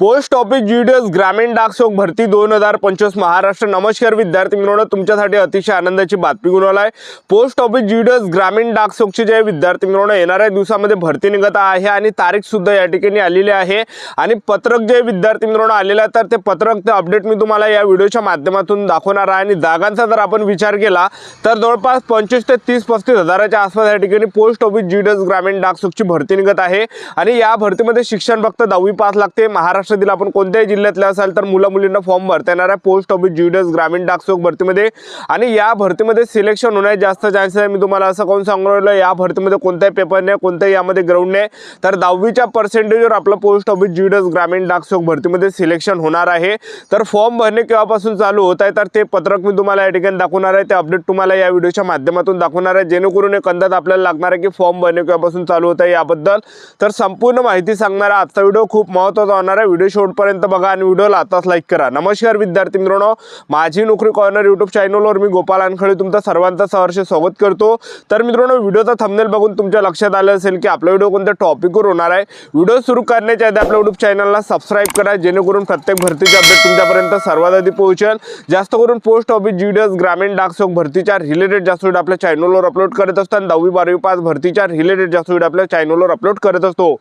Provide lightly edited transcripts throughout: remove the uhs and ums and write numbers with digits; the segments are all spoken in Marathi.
पोस्ट ऑफिस जीडीएस ग्रामीण डाक सेवक भरती 2025 महाराष्ट्र। नमस्कार विद्यार्थी मित्रांनो, तुमच्यासाठी अतिशय आनंदाची बातमी घेऊन आलाय। पोस्ट ऑफिस जीडीएस ग्रामीण डाक सेवकचे जे विद्यार्थी मित्रांनो येणाऱ्या दिवसामध्ये भरती निघत आहे आणि तारीख सुद्धा या ठिकाणी आलेली आहे आणि पत्रक जे विद्यार्थी मित्रांनो आलेलं आहे तर ते पत्रक ते अपडेट मी तुम्हाला या व्हिडिओच्या माध्यमातून दाखवणार आहे। आणि जागांचा जर आपण विचार केला तर जवळपास 25 ते 30-35 हजाराच्या आसपास या ठिकाणी पोस्ट ऑफिस जीडीएस ग्रामीण डाक सेवकची भरती निघत आहे आणि या भरतीमध्ये शिक्षण फक्त 10वी पास लागते। महाराष्ट्रातील आपण कोणत्याही जिल्ह्यातले असाल तर मुलं मुलींना फॉर्म भरता येणार आहे पोस्ट ऑफिस जीडीएस ग्रामीण डाक सेवक भरतीमध्ये। आणि या भरतीमध्ये सिलेक्शन होण्याचे जास्त चान्सेस आहे। मी तुम्हाला असं कोण सांगू राहिलो, या भरतीमध्ये कोणताही पेपर नाही, कोणत्याही यामध्ये ग्राउंड नाही, तर 10वीच्या पर्सेंटेजवर आपलं पोस्ट ऑफिस जीडीएस ग्रामीण डाक सेवक भरतीमध्ये सिलेक्शन होणार आहे। तर फॉर्म भरणे केव्हापासून चालू होत आहे तर ते पत्रक मी तुम्हाला या ठिकाणी दाखवणार आहे, ते अपडेट तुम्हाला या व्हिडिओच्या माध्यमातून दाखवणार आहे, जेणेकरून एक अंदाज आपल्याला लागणार आहे की फॉर्म भरणे केव्हापासून चालू होत आहे याबद्दल। तर संपूर्ण माहिती सांगणारा आजचा व्हिडिओ खूप महत्त्वाचा होणार आहे। व्हिडिओ शेवटपर्यंत बघा आणि व्हिडिओला आताच लाईक करा। नमस्कार विद्यार्थी मित्रांनो, माझी नोकरी कॉर्नर यूट्यूब चॅनलवर मी गोपाल अनखळे तुमचं सर्वांचं सहर्ष स्वागत करतो। तर मित्रांनो, व्हिडिओचा थंबनेल बघून तुमच्या लक्षात आलं असेल की आपला व्हिडिओ कोणत्या टॉपिकवर होणार आहे। व्हिडिओ सुरू करण्याच्या आधी आपल्या यूट्यूब चॅनलला सबस्क्राइब करा, जेणेकरून प्रत्येक भरतीचे अपडेट तुमच्यापर्यंत सर्वात आधी पोहोचेल। जास्त करून पोस्ट ऑफिस जीडीएस ग्रामीण डाक सेवक भरतीच्या रिलेटेड जास्त व्हिडिओ आपल्या चॅनलवर अपलोड करत असतो आणि 10वी 12वी पास भरतीच्या रिलेटेड जास्त व्हिडिओ आपल्या चॅनलवर अपलोड करत असतो।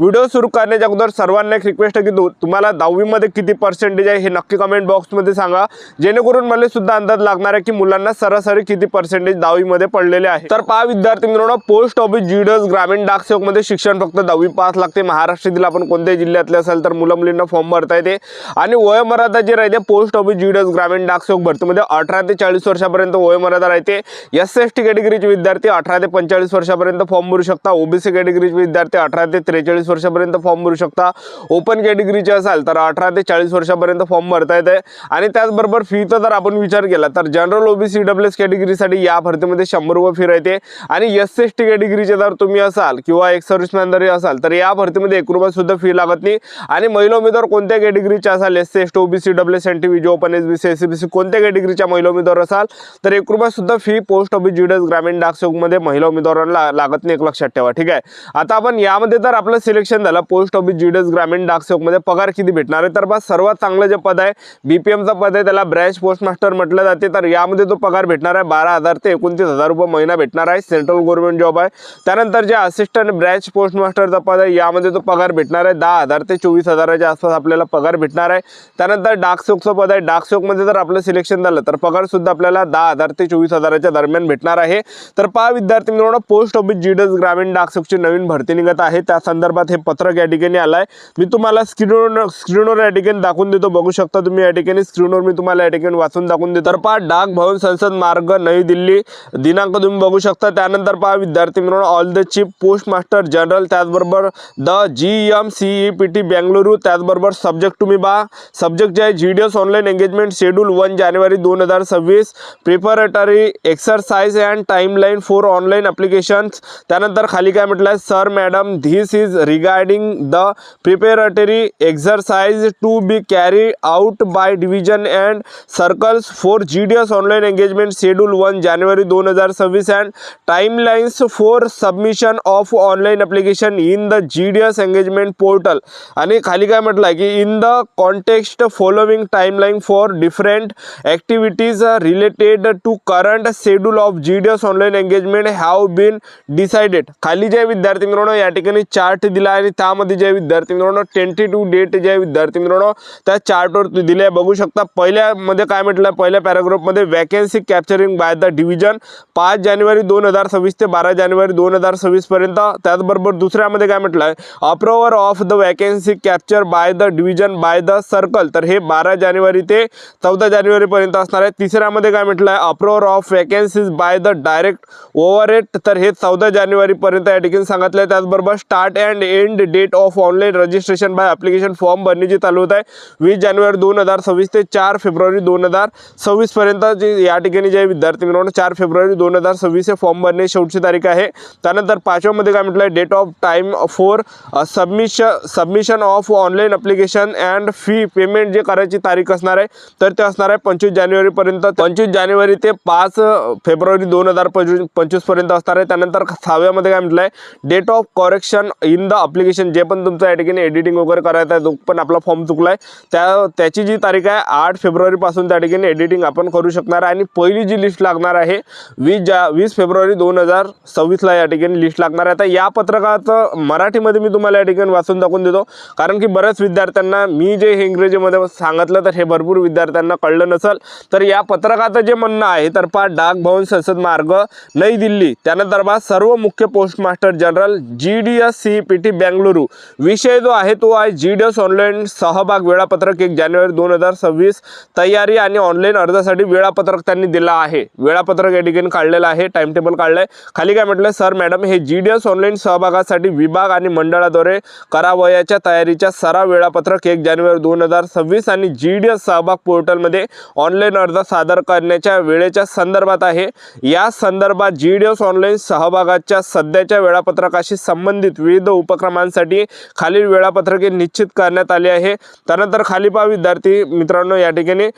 व्हिडिओ सुरू करण्याच्या अगोदर सर्वांना एक रिक्वेस्ट आहे की तुम्हाला 10वी मध्ये किती पर्सेंटेज आहे हे नक्की कमेंट बॉक्समध्ये सांगा, जेणेकरून मला सुद्धा अंदाज लागणार आहे की मुलांना सरासरी किती पर्सेंटेज 10वी मध्ये पडलेले आहे। तर पहा विद्यार्थी मित्रांनो, पोस्ट ऑफिस जीडीएस ग्रामीण डाक सेवक मध्ये शिक्षण फक्त 10वी पास लागते। महाराष्ट्रातील आपण कोणत्याही जिल्ह्यातले असाल तर मुलं मुलींना फॉर्म भरता येते आणि वयोमर्यादा जी राहते पोस्ट ऑफिस जीडीएस ग्रामीण डाक सेवक भरतीमध्ये 18 ते 40 वर्षापर्यंत वयोमर्यादा राहते। एससी/एसटी कॅटेगरीचे विद्यार्थी 18 ते 45 वर्षापर्यंत फॉर्म भरू शकता। ओबीसी कॅटेगरीचे विद्यार्थी 18 ते 43 वर्षापर्यंत फॉर्म भरू शकता। ओपन कॅटेगरीचे असाल तर 18 ते 40 वर्षापर्यंत फॉर्म भरता येते। आणि त्याचबरोबर फीचा जर आपण विचार केला तर जनरल ओबीसी ईडब्ल्यूएस कॅटेगरीसाठी या भरतीमध्ये 100 रुपये फी राहते आणि एससी/एसटी कॅटेगरीचे जर तुम्ही असाल किंवा एक सर्व्हिसमॅन जरी असाल तर या भरतीमध्ये 1 रुपया सुद्धा फी लागत नाही। आणि महिला उमेदवार कोणत्या कॅटेगरीचे असाल, SC ST OBC EWS NTV open SBC SCBC कोणत्या कॅटेगरीच्या महिला उमेदवार असाल तर 1 रुपया सुद्धा फी पोस्ट ऑफिस जीडीएस ग्रामीण डाक सेवक मध्ये महिला उमेदवारांना लागत नाही, एक लक्षात ठेवा, ठीक आहे। आता आपण यामध्ये जर आपलं सिलेक्शन झालं पोस्ट ऑफिस जीडीएस ग्रामीण डाक सेवक मध्ये पगार किती भेटणार आहे तर बस सर्वात चांगलं जे पद आहे बीपीएमचा पद आहे, त्याला ब्रँच पोस्ट मास्टर म्हटलं जाते। तर यामध्ये तो पगार भेटणार आहे 12,000 ते 29,000 रुपये महिना भेटणार आहे, सेंट्रल गव्हर्नमेंट जॉब आहे। त्यानंतर जे असिस्टंट ब्रँच पोस्ट मास्टरचा पद आहे यामध्ये तो पगार भेटणार आहे 10,000 ते 24,000च्या आसपास आपल्याला पगार भेटणार आहे। त्यानंतर डाक सेवकचं पद आहे, डाक सेवक मध्ये जर आपलं सिलेक्शन झालं तर पगार सुद्धा आपल्याला 10,000 ते 24,000च्या दरम्यान भेटणार आहे। तर पहा विद्यार्थी मित्रांनो, पोस्ट ऑफिस जीडीएस ग्रामीण डाक सेवकची नवीन भरती निघत आहे, त्या संदर्भात हे पत्रक या ठिकाणी आलंय। मी तुम्हाला स्क्रीनवर या ठिकाणी दाखवून देतो, बघू शकता तुम्ही या ठिकाणी स्क्रीनवर मी तुम्हाला या ठिकाणी वाचून दाखवून देतो। तर पहा डाक भवन संसद मार्ग नवी दिल्ली दिनांक तुम्ही बघू शकता। त्यानंतर पहा विद्यार्थी मित्रांनो, all the chief post master general, त्याचबरोबर द GMCEPT बेंगलुरू, त्याचबरोबर सब्जेक्ट तुम्ही पहा, सब्जेक्ट जे आहे जीडीएस ऑनलाईन एंगेजमेंट शेड्यूल 1 जानेवारी 2026 preparatory exercise and timeline for online applications. त्यानंतर खाली काय म्हटलं आहे, sir madam this is regarding the preparatory exercise to be carry out by division and circles for GDS online engagement schedule 1 जानेवारी 2026 and timelines for submission of online application in the GDS engagement portal. आणि खाली काय म्हटलं आहे की in the context following timeline for different activities related to current schedule of GDS online engagement have been decided. खाली जे विद्यार्थी मित्रांनो या ठिकाणी चार्ट दिला आणि त्यामध्ये जे विद्यार्थी मित्रांनो टेंटेटिव्ह डेट जे विद्यार्थी मित्रांनो त्या चार्टवर दिले बघू शकता। पहिल्यामध्ये काय म्हटलं, पहिल्या पॅराग्राफमध्ये vacancy capturing by the division 5 जानेवारी 2026 ते 12 जानेवारी 2026 पर्यंत। त्याचबरोबर दुसऱ्यामध्ये काय म्हटलं आहे, approver of the vacancy capture by the division by the circle, तर हे 12 जानेवारी ते 14 जानेवारी पर्यंत असणार आहे। तिसऱ्यामध्ये काय म्हटलं आहे, approver of vacancies by the direct overhead, तर हे 14 जानेवारी पर्यंत या ठिकाणी सांगितलं आहे। त्याचबरोबर start and end date of online registration by application form भरण्याची चालू होत आहे 20 जानेवारी 2026 ते 4 फेब्रुवारी 2026 पर्यंत। जे या ठिकाणी जे विद्यार्थी मित्रांनो 4 फेब्रुवारी 2026 हे फॉर्म भरणे शेवटची तारीख आहे। त्यानंतर 5व्यामध्ये काय म्हटलं आहे, date of time for submission of online application and fee payment जे करायची तारीख असणार आहे तर ते असणार आहे 25 जानेवारी पर्यंत, 25 जानेवारी ते 5 फेब्रुवारी 2025 पर्यंत असणार आहे। त्यानंतर 6व्यामध्ये काय म्हटलं आहे, date of correction in the application, जे पण तुमचं या ठिकाणी एडिटिंग वगैरे करायचं करायचा आहे, तो पण आपला फॉर्म चुकलाय, त्याची जी तारीख आहे 8 फेब्रुवारीपासून त्या ठिकाणी एडिटिंग आपण करू शकणार आहे। आणि पहिली जी लिस्ट लागणार आहे 20 फेब्रुवारी 2026ला या ठिकाणी लिस्ट लागणार आहे। आता या पत्रकाचं मराठीमध्ये मी तुम्हाला या ठिकाणी वाचून दाखवून देतो, कारण की बऱ्याच विद्यार्थ्यांना मी जे हे इंग्रजीमध्ये सांगितलं तर हे भरपूर विद्यार्थ्यांना कळलं नसेल। तर या पत्रकाचं जे म्हणणं आहे तर पहा, डाक भवन संसद मार्ग नई दिल्ली, त्यानंतर पहा सर्व मुख्य post master general GDS CPT Bengaluru, विषय जो आहे तो आहे GDS ऑनलाईन सहभाग वेळापत्रक 1 जानेवारी 2026, तयारी आणि ऑनलाईन अर्जासाठी वेळापत्रक त्यांनी दिला आहे। वेळापत्रक या ठिकाणी काढलेलं आहे, टाइम टेबल काढलंय। खाली काय म्हटलंय, सर मॅडम हे GDS ऑनलाईन सहभागासाठी विभाग आणि मंडळाद्वारे करावयाच्या तयारीच्या सराव वेळापत्रक 1 जानेवारी 2026 आणि GDS सहभाग पोर्टलमध्ये ऑनलाईन अर्ज सादर करण्याच्या वेळेच्या संदर्भात आहे। या संदर्भात GDS ऑनलाईन सहभागाच्या सध्याच्या वेळापत्रकाशी संबंधित विविध उपक्रमांसाठी खालील वेळापत्रके निश्चित करण्यात आली आहे। त्यानंतर खाली पहा विद्यार्थी मित्रांनो, या ठिकाणी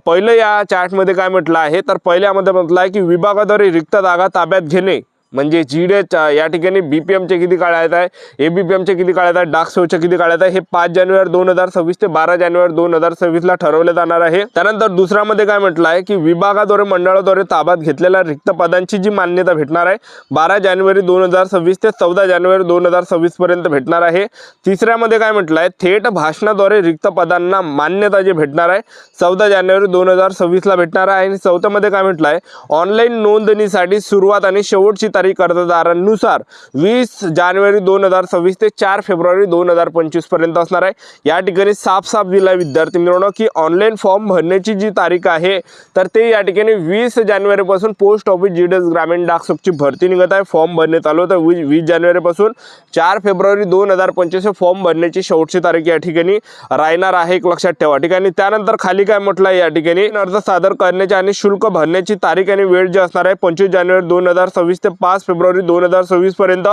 पहिलं या चार्टमध्ये काय म्हटलं आहे तर पहिल्यामध्ये म्हटलं आहे की विभागाद्वारे रिक्त जागा ताब्यात घेणे, म्हणजे GDS या ठिकाणी BPMचे किती काढायचे आहे, ABPMचे किती काढायचे आहे, डाक सेवकचे किती काढायचे आहे, हे 5 जानेवारी 2026 ते 12 जानेवारी 2026ला ठरवले जाणार आहे। त्यानंतर दुसऱ्यामध्ये काय म्हटलं आहे की विभागाद्वारे मंडळाद्वारे ताब्यात घेतलेल्या रिक्त पदांची जी मान्यता भेटणार आहे 12 जानेवारी 2026 ते 14 जानेवारी 2026 पर्यंत भेटणार आहे। तिसऱ्यामध्ये काय म्हटलं आहे, थेट भाषणाद्वारे रिक्त पदांना मान्यता जी भेटणार आहे 14 जानेवारी 2026ला भेटणार आहे। आणि चौथ्यामध्ये काय म्हटलं आहे, ऑनलाईन नोंदणीसाठी सुरुवात आणि शेवटची तारीख अर्जदारांनुसार 20 जानेवारी 2026 ते 4 फेब्रुवारी 2025 पर्यंत असणार आहे। या ठिकाणी साफ दिला विद्यार्थी मित्रांनो की ऑनलाईन फॉर्म भरण्याची जी तारीख आहे तर ते या ठिकाणी 20 जानेवारी पासून पोस्ट ऑफिस GDS ग्रामीण डाक सेवकची भरती निघत आहे, फॉर्म भरणे चालू होतं 20 जानेवारी पासून 4 फेब्रुवारी 2025 फॉर्म भरण्याची शेवटची तारीख या ठिकाणी राहणार आहे, एक लक्षात ठेवा। ठिकाणी त्यानंतर खाली काय म्हटलं आहे, या ठिकाणी अर्ज सादर करण्याची आणि शुल्क भरण्याची तारीख आणि वेळ जी असणार आहे 25 जानेवारी 2026 ते 5 फेब्रुवारी 2026 पर्यंत।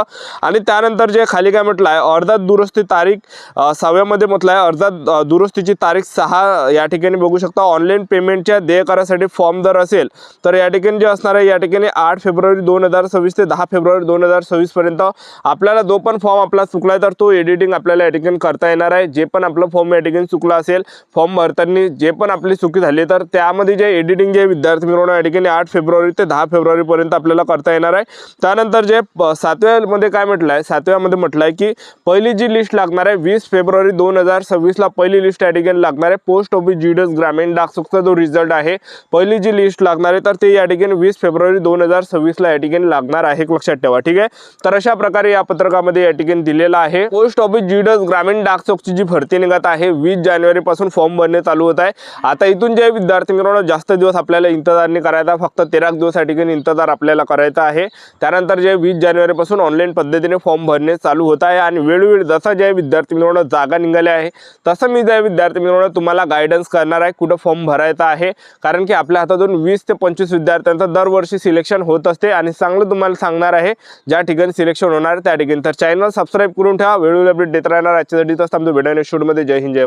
आणि त्यानंतर जे खाली काय म्हटलं आहे, अर्जात दुरुस्ती तारीख 6व्यामध्ये म्हटलं आहे, अर्जात दुरुस्तीची तारीख 6 या ठिकाणी बघू शकता। ऑनलाईन पेमेंटच्या देयकारासाठी फॉर्म जर असेल तर या ठिकाणी जे असणार आहे या ठिकाणी 8 फेब्रुवारी 2026 ते 10 फेब्रुवारी 2026 पर्यंत आपल्याला जो पण फॉर्म आपला चुकलाय तर तो एडिटिंग आपल्याला या ठिकाणी करता येणार आहे। जे पण आपलं फॉर्म या ठिकाणी चुकला असेल, फॉर्म भरताना जे पण आपली चुकी झाली तर त्यामध्ये जे एडिटिंग जे विद्यार्थी मिळवणं या ठिकाणी 8 फेब्रुवारी ते 10 फेब्रुवारी पर्यंत आपल्याला करता येणार आहे। त्यानंतर जे 7व्यामध्ये काय म्हटलं आहे, 7व्यामध्ये म्हटलं आहे की पहिली जी लिस्ट लागणार आहे 20 फेब्रुवारी 2026ला पहिली लिस्ट या ठिकाणी लागणार आहे। पोस्ट ऑफिस GDS ग्रामीण डाक सेवकचा जो रिझल्ट आहे पहिली जी लिस्ट लागणार आहे तर ते या ठिकाणी 20 फेब्रुवारी 2026ला या ठिकाणी लागणार आहे, एक लक्षात ठेवा, ठीक आहे। तर अशा प्रकारे या पत्रकामध्ये या ठिकाणी दिलेला आहे पोस्ट ऑफिस GDS ग्रामीण डाक सेवकची जी भरती निघत आहे 20 जानेवारी पासून फॉर्म भरणे चालू होत आहे। आता इथून जे विद्यार्थी मित्रांनो जास्त दिवस आपल्याला इंतजार नाही करायचा, फक्त 13 दिवस या ठिकाणी इंतजार आपल्याला करायचा आहे। त्यानंतर जे 20 जानेवारी पासून ऑनलाईन पद्धतीने फॉर्म भरणे चालू होत आहे आणि वेळोवेळी जसं जे विद्यार्थी मित्रांनो जागा निघाल्या आहे तसं मी जे विद्यार्थी मित्रांनो तुम्हाला गायडन्स करणार आहे कुठं फॉर्म भरायचा आहे, कारण की आपल्या हातातून 20 ते 25 विद्यार्थ्यांचं दरवर्षी सिलेक्शन होत असते आणि चांगलं तुम्हाला सांगणार आहे ज्या ठिकाणी सिलेक्शन होणार त्या ठिकाणी। तर चॅनल सबस्क्राईब करून ठेवा, वेळोवेळी अपडेट देत राहणार। आजच्यासाठी तसं आमचं भेटूया नेक्स्ट व्हिडिओमध्ये। जय हिंद, जय भारत।